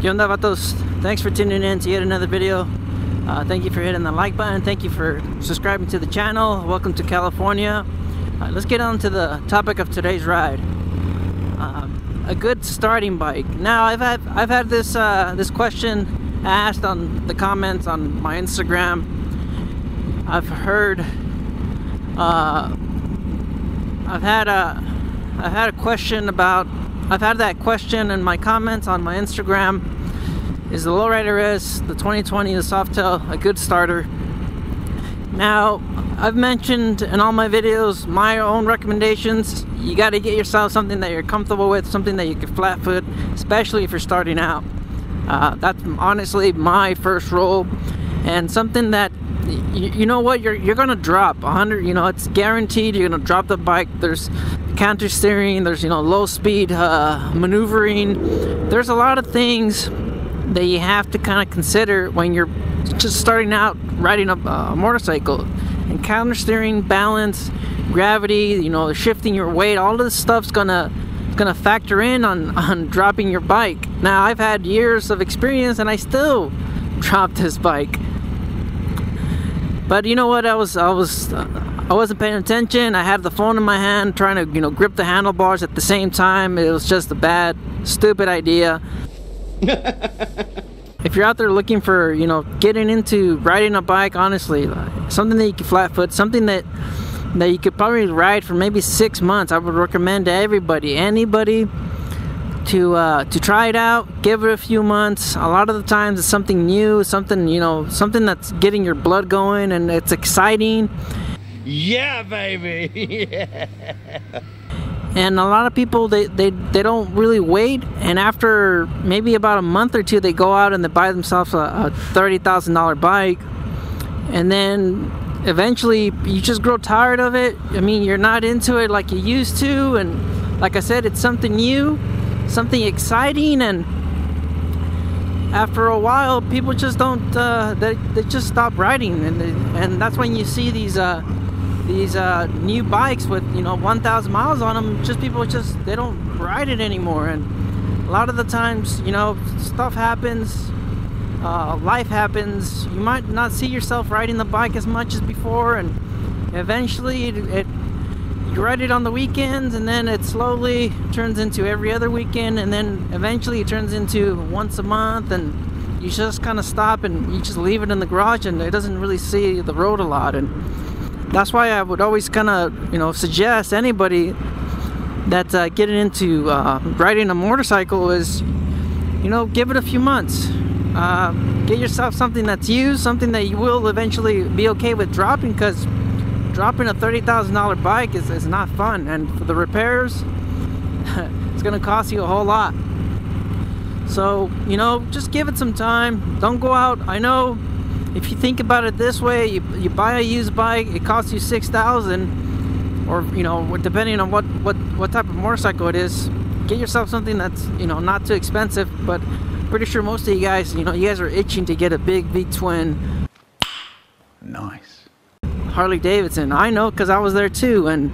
Yo onda vatos, thanks for tuning in to yet another video. Thank you for hitting the like button, thank you for subscribing to the channel. Welcome to California. Let's get on to the topic of today's ride. A good starting bike. Now I've had this this question asked on the comments on my Instagram. I've had that question in my comments on my Instagram. Is the Lowrider S, the 2020, the Softail, a good starter? Now, I've mentioned in all my videos my own recommendations. You got to get yourself something that you're comfortable with, something that you can flat foot, especially if you're starting out. That's honestly my first rule, and something that you know what, you're gonna drop 100. You know, it's guaranteed. You're gonna drop the bike. There's counter steering. There's low speed maneuvering. There's a lot of things that you have to kind of consider when you're just starting out riding a motorcycle. And counter steering, balance, gravity, shifting your weight, all of this stuff's gonna factor in on dropping your bike. Now, I've had years of experience and I still dropped this bike. But you know what, I wasn't paying attention. I had the phone in my hand trying to grip the handlebars at the same time. It was just a bad, stupid idea. If you're out there looking for getting into riding a bike, honestly, something that you can flat foot, something that you could probably ride for maybe 6 months, I would recommend to anybody to try it out, give it a few months. A lot of the times it's something new, something that's getting your blood going and it's exciting. Yeah, baby. Yeah. And a lot of people, they don't really wait, and after maybe about a month or two, they go out and they buy themselves a $30,000 bike, and then eventually you just grow tired of it. I mean, you're not into it like you used to, and like I said, it's something new, something exciting, and after a while, people just don't, they just stop riding, and that's when you see these new bikes with 1,000 miles on them. People they don't ride it anymore, and a lot of the times stuff happens, life happens. You might not see yourself riding the bike as much as before, and eventually you ride it on the weekends, and then it slowly turns into every other weekend, and then eventually it turns into once a month, and you just kind of stop and you just leave it in the garage, and it doesn't really see the road a lot. And that's why I would always kind of, suggest anybody that's getting into riding a motorcycle is, give it a few months. Get yourself something that's used, something that you will eventually be okay with dropping, because dropping a $30,000 bike is not fun. And for the repairs, it's going to cost you a whole lot. So, just give it some time. Don't go out. I know, if you think about it this way, you buy a used bike, it costs you $6,000, or depending on what type of motorcycle it is. Get yourself something that's not too expensive. But pretty sure most of you guys, you guys are itching to get a big V-twin. Nice. Harley-Davidson. I know, because I was there too, and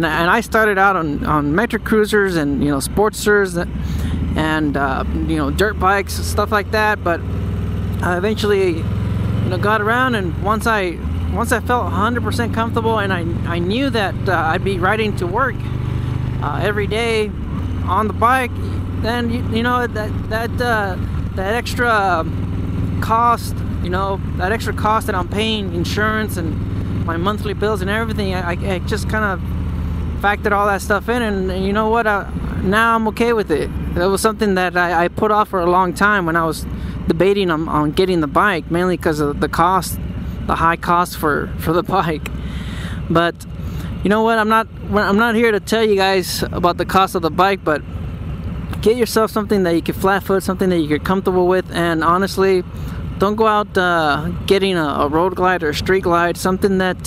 I started out on metric cruisers and Sportsters and dirt bikes, stuff like that. But I eventually got around, and once I felt 100% comfortable, and I knew that I'd be riding to work every day on the bike, then that extra cost, that extra cost that I'm paying, insurance and my monthly bills and everything, I just kind of factored all that stuff in, and you know what? Now I'm okay with it. It was something that I put off for a long time when I was debating on getting the bike, mainly because of the cost, the high cost for the bike. But you know what, I'm not here to tell you guys about the cost of the bike, but get yourself something that you can flat foot, something that you're comfortable with. And honestly, don't go out getting a road glide or a street glide, something that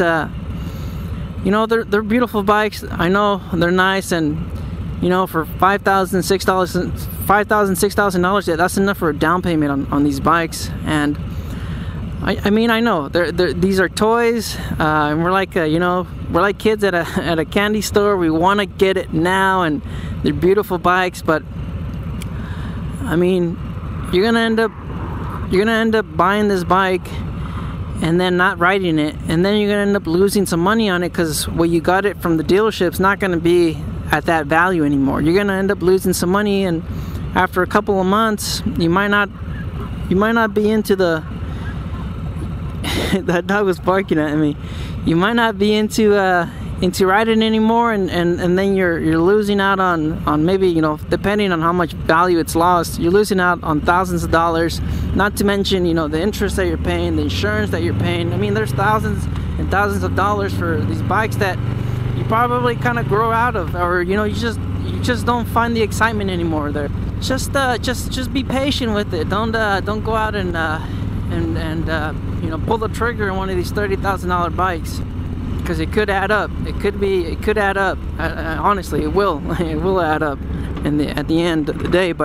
they're beautiful bikes. I know they're nice, and for $5,000, $6,000, that's enough for a down payment on these bikes. And I mean, I know these are toys, and we're like we're like kids at a candy store. We want to get it now, and they're beautiful bikes. But I mean, you're gonna end up buying this bike and then not riding it, and then you're gonna end up losing some money on it, because what you got it from the dealership's not gonna be at that value anymore. You're gonna end up losing some money, and after a couple of months, you might not be into the that dog was barking at me. You might not be into riding anymore, and then you're losing out on maybe, you know, depending on how much value it's lost, you're losing out on thousands of dollars, not to mention, you know, the interest that you're paying, the insurance that you're paying. I mean, there's thousands and thousands of dollars for these bikes that you probably kind of grow out of, or, you know, you just don't find the excitement anymore there. Just be patient with it. Don't go out and you know, pull the trigger on one of these $30,000 bikes, because it could add up. It could add up. Honestly, it will. It will add up at the end of the day.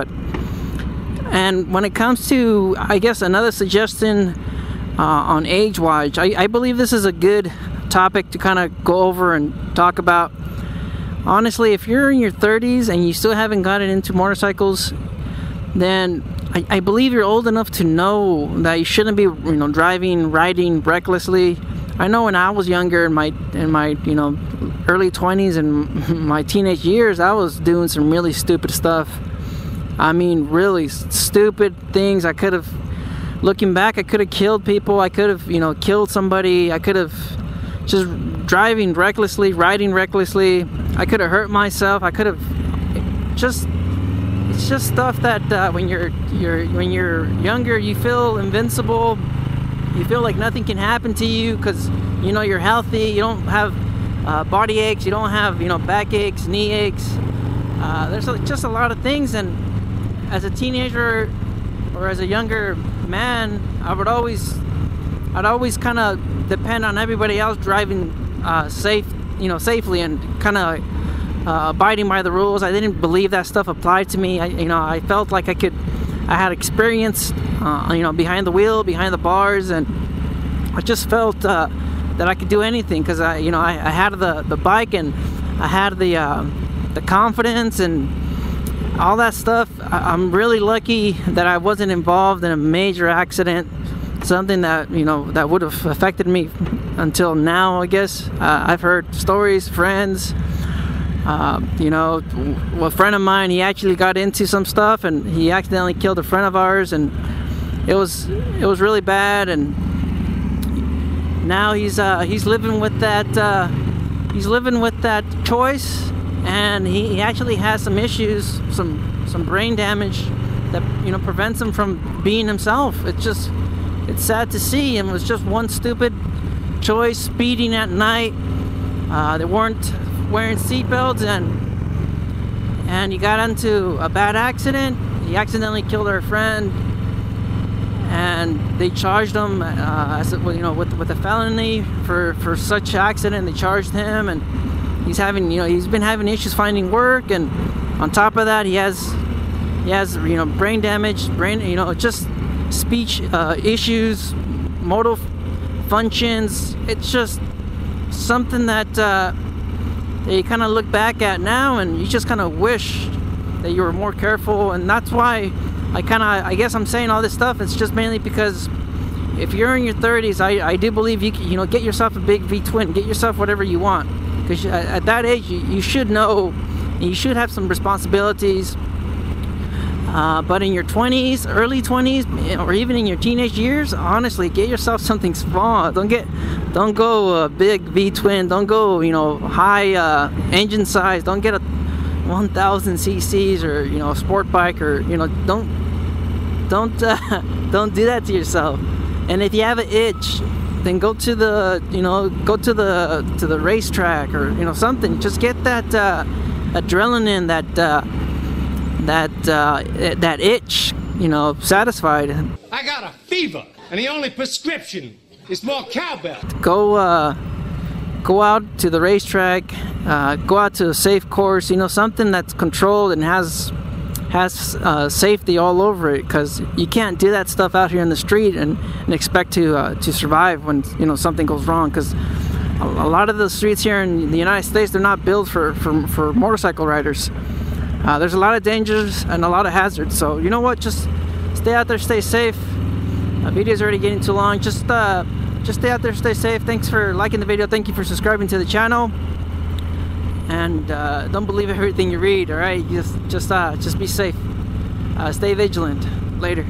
And when it comes to, I guess, another suggestion on age-wise, I believe this is a good topic to kind of go over and talk about. Honestly, if you're in your 30s and you still haven't gotten into motorcycles, then I believe you're old enough to know that you shouldn't be, you know, riding recklessly. I know when I was younger, in my you know, early 20s and my teenage years, I was doing some really stupid stuff. I mean, really stupid things. I could have, looking back, I could have killed people. I could have, you know, killed somebody. I could have just riding recklessly. I could have hurt myself. I could have just. It's just stuff that when you're younger, you feel invincible. You feel like nothing can happen to you, because, you know, you're healthy. You don't have body aches. You don't have, you know, back aches, knee aches. There's just a lot of things. And as a teenager or as a younger man, I'd always kind of depend on everybody else driving safely, and kind of abiding by the rules. I didn't believe that stuff applied to me. I felt like I had experience, you know, behind the wheel, behind the bars, and I just felt that I could do anything, because I had the bike, and I had the confidence and all that stuff. I'm really lucky that I wasn't involved in a major accident, something that, you know, that would have affected me until now, I guess. I've heard stories, friends. You know, a friend of mine, he actually got into some stuff and he accidentally killed a friend of ours, and it was really bad. And now he's living with that choice, and he actually has some issues, some brain damage that, you know, prevents him from being himself. It's sad to see. And it was just one stupid choice, speeding at night. They weren't wearing seatbelts, and he got into a bad accident. He accidentally killed our friend, and they charged him with a felony for such accident. They charged him, and he's been having issues finding work, and on top of that, he has brain damage, just speech issues, motor functions. It's just something that you kind of look back at now, and you just kind of wish that you were more careful. And that's why I guess I'm saying all this stuff. It's just mainly because if you're in your 30s, I do believe you get yourself a big V-twin, get yourself whatever you want, because at that age you should know, you should have some responsibilities. But in your 20s, early 20s, or even in your teenage years, honestly, get yourself something small. Don't go big V-twin. Don't go, high engine size. Don't get a 1,000 cc's or a sport bike, or don't do that to yourself. And if you have an itch, then go to the racetrack, or something. Just get that adrenaline, that itch, satisfied. I got a fever, and the only prescription is more cowbell. Go out to the racetrack, go out to a safe course, something that's controlled and has safety all over it, because you can't do that stuff out here in the street and expect to survive when something goes wrong, because a lot of the streets here in the United States, they're not built for motorcycle riders. There's a lot of dangers and a lot of hazards. So you know what, just stay out there, stay safe. Video's already getting too long. Just stay out there, stay safe. Thanks for liking the video. Thank you for subscribing to the channel. And don't believe everything you read. All right, just be safe. Stay vigilant. Later.